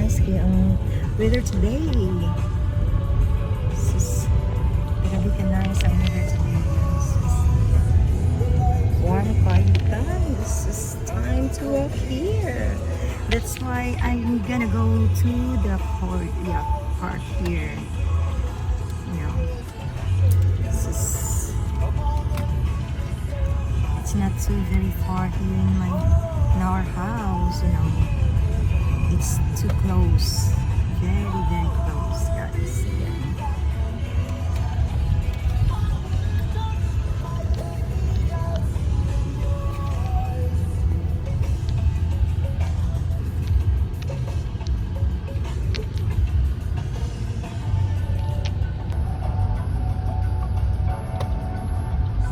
nice kaya ang weather today. Grabe ka nice ang weather today. Warm kayo guys. It's time to walk here. That's why I'm gonna go to the park here. You know, it's not too very far here in our house. You know, it's too close, very very close, guys. Yeah.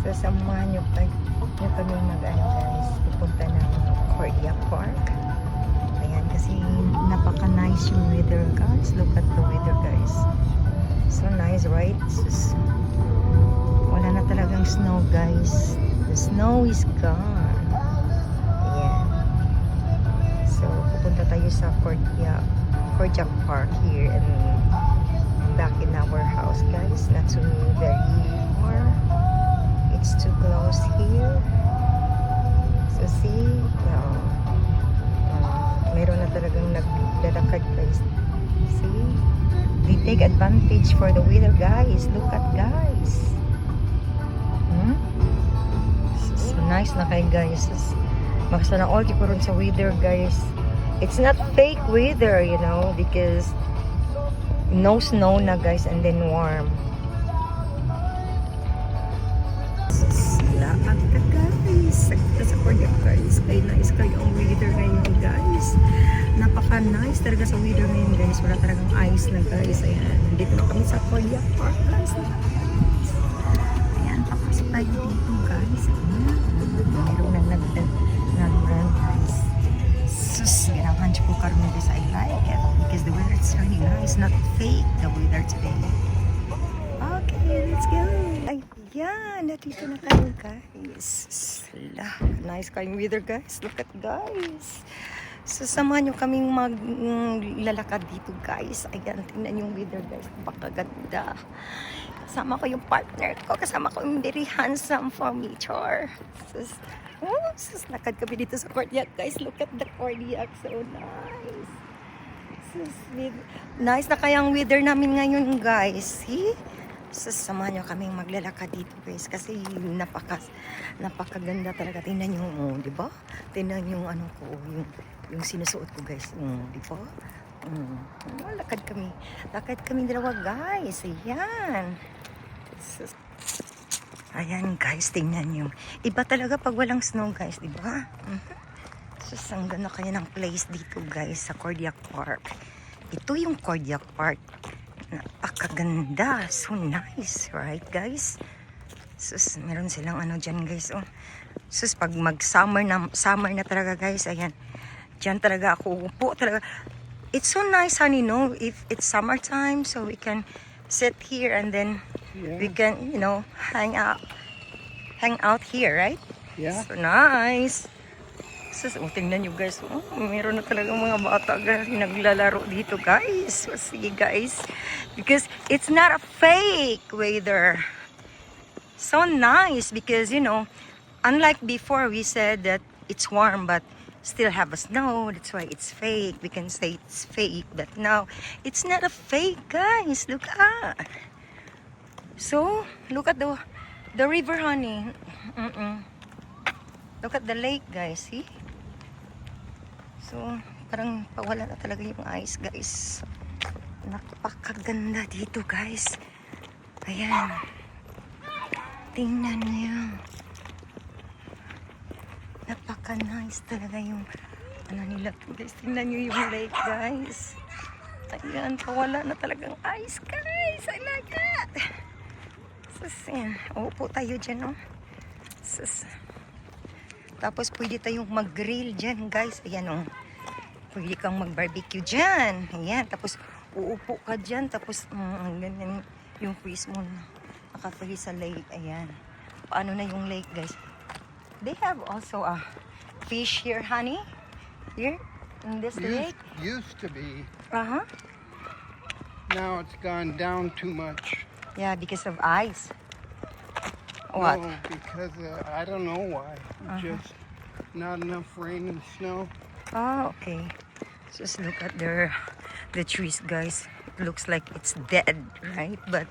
Sasamahan nyo kami mag-ano guys, pupunta ng Cordia Park. Ayan, kasi napaka-nice yung weather guys. Look at the weather guys. So nice, right? Wala na talagang snow guys. The snow is gone. Ayan. So pupunta tayo sa Cordia Park here and back in our house guys. Not too very far. It's too close here. So see, meron na talagang naglalakad guys. See, they take advantage for the weather guys. Look at guys. So nice na kayo guys. Makasa na all ko rin sa weather guys. It's not fake weather, you know, because no snow na guys and then warm. Lahat ka guys. Sa Cordia guys. Ay nice kayo ang weather ngayon guys. Napaka-nice talaga sa weather ngayon guys. Wala talagang ice na guys. Ayan. Dito na kami sa Cordia Park guys. Ayan. Papasok tayo dito guys. Meron na nag-run guys. Sus. Ganahan siya po karoon guys. I like it. Because the weather is really nice. Not fake the weather today. Okay. Let's go. Ayan, natito na kayo guys. Nice kayong weather guys. Look at guys. So samahan nyo kaming maglalakad dito guys. Ayan, tingnan yung weather guys. Napakaganda. Kasama ko yung partner ko. Kasama ko yung very handsome for me, Char. Sus, lakad kami dito sa Cordiac guys. Look at the Cordiac. So nice. Nice na kayang weather namin ngayon guys. See? Sasamahan nyo kaming maglalakad dito guys kasi napakaganda talaga. Tingnan nyo, di ba? Tingnan yung ano ko, yung sinusuot ko guys, di ba? Lakad kami dalawa guys. Ayan. Ayan guys, tingnan nyo. Iba talaga pag walang snow guys, di ba? Ang ganda kaya ng place dito guys sa Cordia Park. Ito yung Cordia Park. Napakaganda. So nice, right guys? Sus, meron silang ano dyan guys. Oh. Sus, pag summer na talaga guys, ayan. Dyan talaga ako upo talaga. It's so nice, honey, no? If it's summertime, so we can sit here and then we can, you know, hang out here, right? Yeah. So nice. Sus, tingnan nyo guys. Oh, meron na talagang mga bata guys naglalaro dito guys. So, sige guys. Because it's not a fake weather. So nice because, you know, unlike before we said that it's warm but still have a snow. That's why it's fake. We can say it's fake. But now, it's not a fake guys. Look at. So, look at the river, honey. Look at the lake guys. See? So, parang pawala na talaga yung ice, guys. Napakaganda dito, guys. Ayan. Tingnan niyo. Napaka-nice talaga yung ano nila, guys. Tingnan niyo yung lake, guys. Ayan, pawala na talagang ice, guys. I like it. Sus, yan. Upo tayo dyan, oh. Sus. Tapos pwede tayong mag-grill dyan guys. Ayan o. Pwede kang mag-barbecue dyan. Ayan. Tapos uupo ka dyan. Tapos ganyan yung face mo. Nakapili sa lake. Ayan. Paano na yung lake guys? They have also a fish here, honey. Here. in this lake? Used to be. Uh-huh. Now it's gone down too much. Yeah, because of ice. What? No, because I don't know why. Just not enough rain and snow. Oh, okay. Just look at the trees, guys. It looks like it's dead, right? But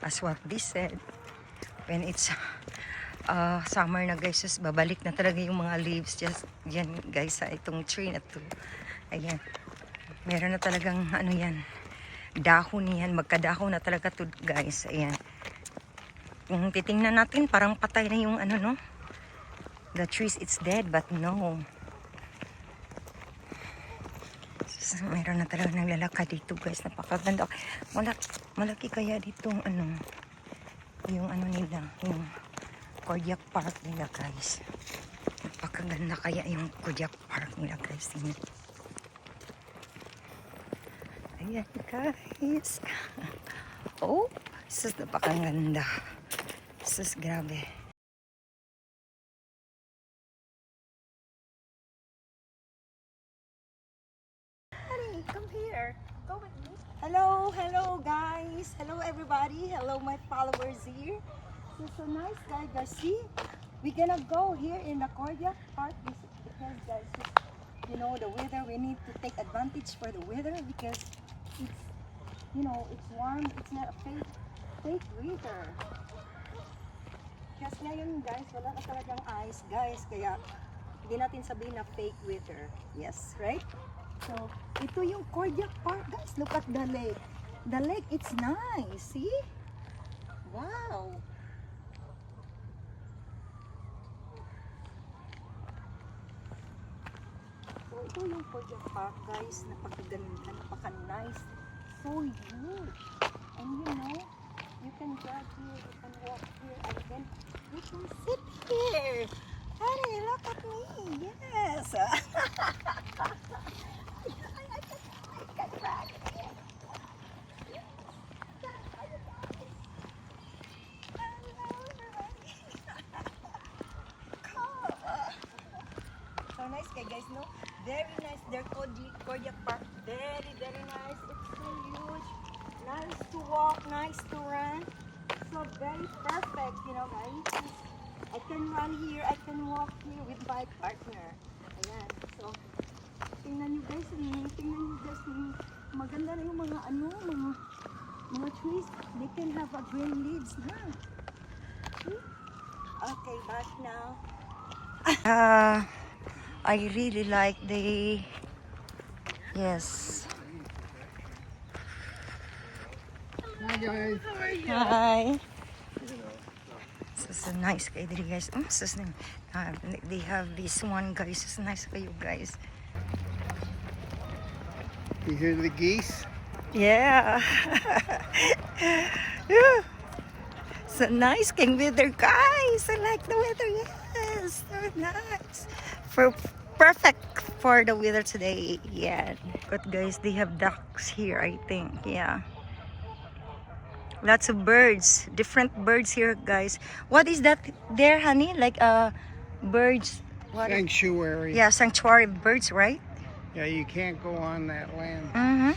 as what they said, when it's summer na, guys, just babalik na talaga yung mga leaves. Just yan, guys, sa itong tree na to. Ayan. Meron na talagang ano yan, dahon yan. Magkadahon na talaga to, guys. Ayan. Kung titingnan natin, parang patay na yung ano, no? The trees, it's dead, but no. So, meron na talaga naglalakad dito, guys. Napakaganda. Malaki kaya dito ano, yung ano nila, yung Kodiak Park nila, guys. Napakaganda kaya yung Kodiak Park nila, guys. Ayan, guys. Oh, sus, napakaganda. Sus, grabe. Honey, come here. Go with me. Hello, hello, guys. Hello, everybody. Hello, my followers here. It's so nice, guys. See, we're gonna go here in the Kodiak Park because, guys, you know, the weather. We need to take advantage for the weather because it's, you know, it's warm. It's not a fake weather. Kasi ngayon, guys, wala na talagang ice, guys. Kaya hindi natin sabihin na fake weather. Yes, right? So, ito yung Kodiak Park, guys. Look at the lake. The lake, it's nice. See? Wow. So, ito yung Kodiak Park, guys. Napakaganda, napaka-nice. So huge. And you know, you can jog here, you can walk here, and then you can sit here. Honey, look at me. Yes. So nice, guys, no? Very nice. Their Kodiak Park, very nice. It's so huge. Nice to walk, nice to run. So very perfect, you know, guys. I can run here, I can walk here with my partner. Ayan. So, tingnan nyo guys, maganda na yung mga ano, mga trees. They can have a green leaves na. See? Okay, back now. I really like the, yes. Hi guys. Hi. So nice kayo diri, guys. They have this one, guys. So nice kayo, guys. You hear the geese? Yeah. Yeah. So nice king weather, guys. I like the weather. Yes, so nice. Perfect for the weather today. Yeah. But guys, they have ducks here, I think. Yeah. Lots of birds, different birds here, guys. What is that there, honey? Like birds. What? Sanctuary. Yeah, sanctuary birds, right? Yeah, you can't go on that land. Mm-hmm.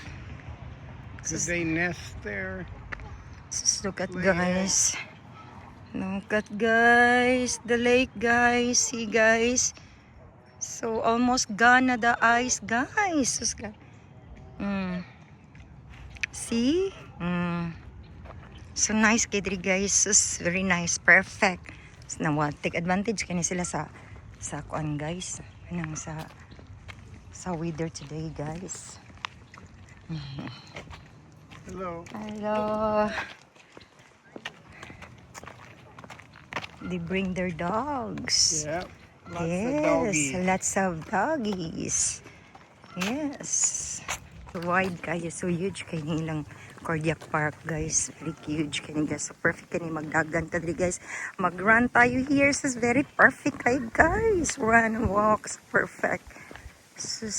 Because they nest there. Just look at, guys. Look at, guys, the lake, guys. See, guys. So almost gone na the ice, guys. See? So nice kidri, guys. It's very nice, perfect. So, now take advantage kani sila sa kuan, guys. Nang sa weather today, guys. Hello. Hello. They bring their dogs. Yeah. Lots Yes, of doggies. lots of doggies. Yes. So wide kayo, so huge kayo nilang Kodiak Park, guys. Very huge kayo, guys. So perfect kayo magdagan kadri, guys. Mag-run tayo here. This is very perfect kayo, guys. Run, walks, perfect. This is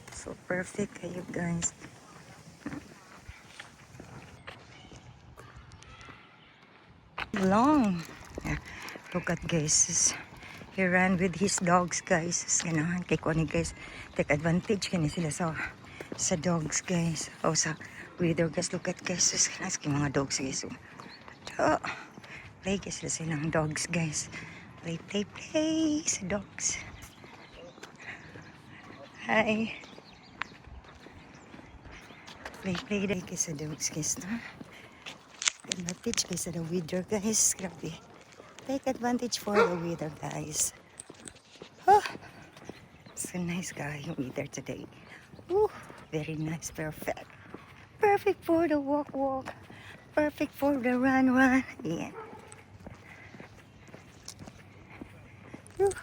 so perfect kayo, guys. Long. Yeah. Look at guys. He ran with his dogs guys. Ganahan kay ko ni guys. Take advantage kani sila sa dogs guys. O sa weather guys. Look at guys. Kanas kay mga dogs guys. So, play guys sila silang dogs guys. Play sa dogs. Hi. Play day guys sa dogs guys. No? Advantage guys sa the weather guys. Grabe. Take advantage for the weather guys. Oh, so nice guy yung weather today. Ooh, very nice. Perfect. Perfect for the walk. Perfect for the run. Yeah. Ooh.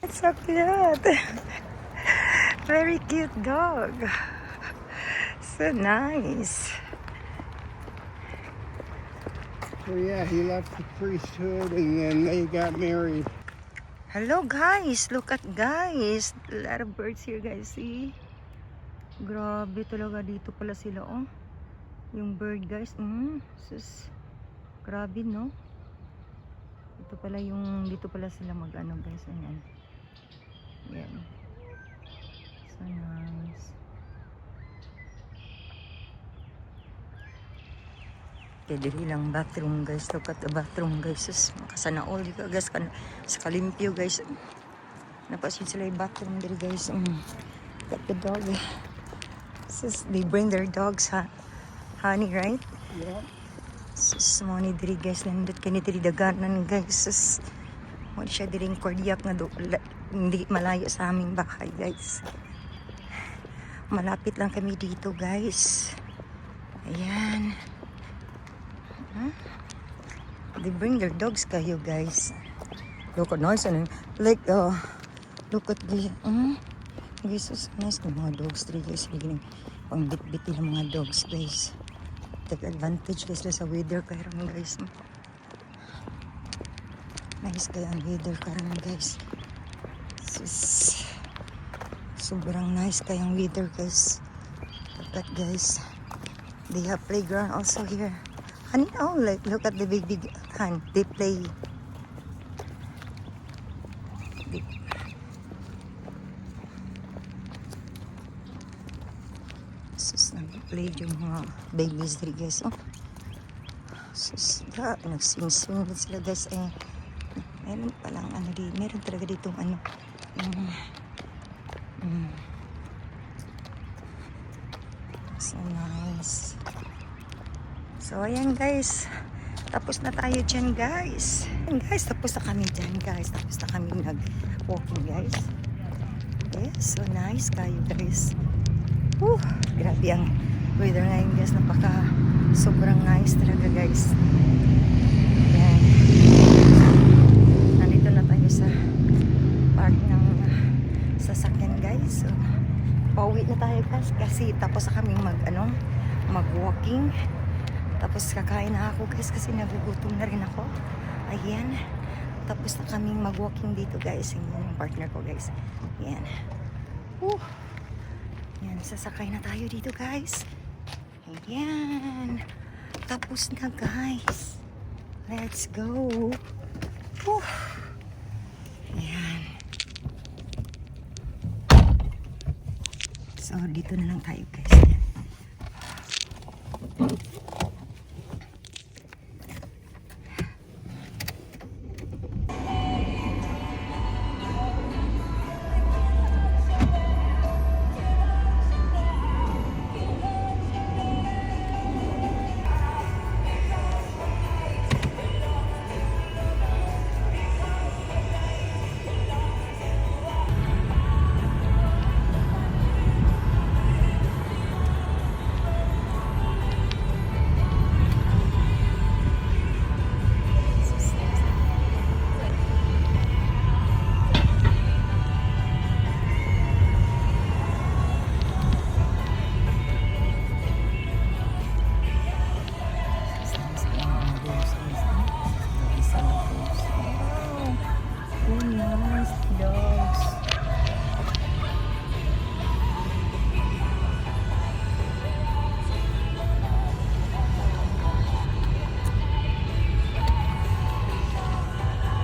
It's so cute. Very cute dog. So nice. So yeah, he left the priesthood and then they got married. Hello guys, look at guys. A lot of birds here guys, see? Grabe talaga dito pala sila oh. Yung bird guys, sus. Grabe no? Dito pala sila mag-ano guys, ayan. Yan. So nice. Okay, dili lang bathroom guys. Look at the bathroom guys. Sus, makasana all di ka guys. Sa kalimpyo guys. Napasin sila yung bathroom dili guys. Look at the dog. Sus, they bring their dogs honey, right? Yeah. Sus, mo ni diri guys. Nandot ka ni diri daganan guys. Sus, mo siya diring cardiac nga hindi malayo sa aming bahay guys. Malapit lang kami dito guys. Ayan. They bring their dogs kayo guys. Look at nice and like look at the guys, so nice ng mga dogs dito guys. Pang bit-bit ng mga dogs guys. Take advantage guys sa weather karon guys. Nice kaya ang weather karon guys. Sobrang nice kaya ang weather guys. Look at guys. They have playground also here. Honey, oh, like, look at the big hand. They play. Sus, nag-play yung mga babies dito guys. Oh. Sus, nagsing-swing sila guys. Meron palang ano di. Meron talaga ditong ano. So nice. So, ayan guys. Tapos na tayo dyan guys. Ayan guys, tapos na kami dyan guys. Tapos na kami nag-walking guys. Yes, so nice kayo guys. Grabe ang weather ngayon guys. Sobrang nice talaga guys. Ayan. Nandito na tayo sa park ng sasakyan guys. So, pauwi na tayo guys. Kasi tapos na kaming mag-walking. Tapos kakain na ako guys kasi nagugutom na rin ako. Ayan. Tapos na kaming mag-walking dito guys. Yung partner ko guys. Ayan. Ayan. Sasakay na tayo dito guys. Ayan. Tapos na guys. Let's go. Ayan. So dito na lang tayo guys.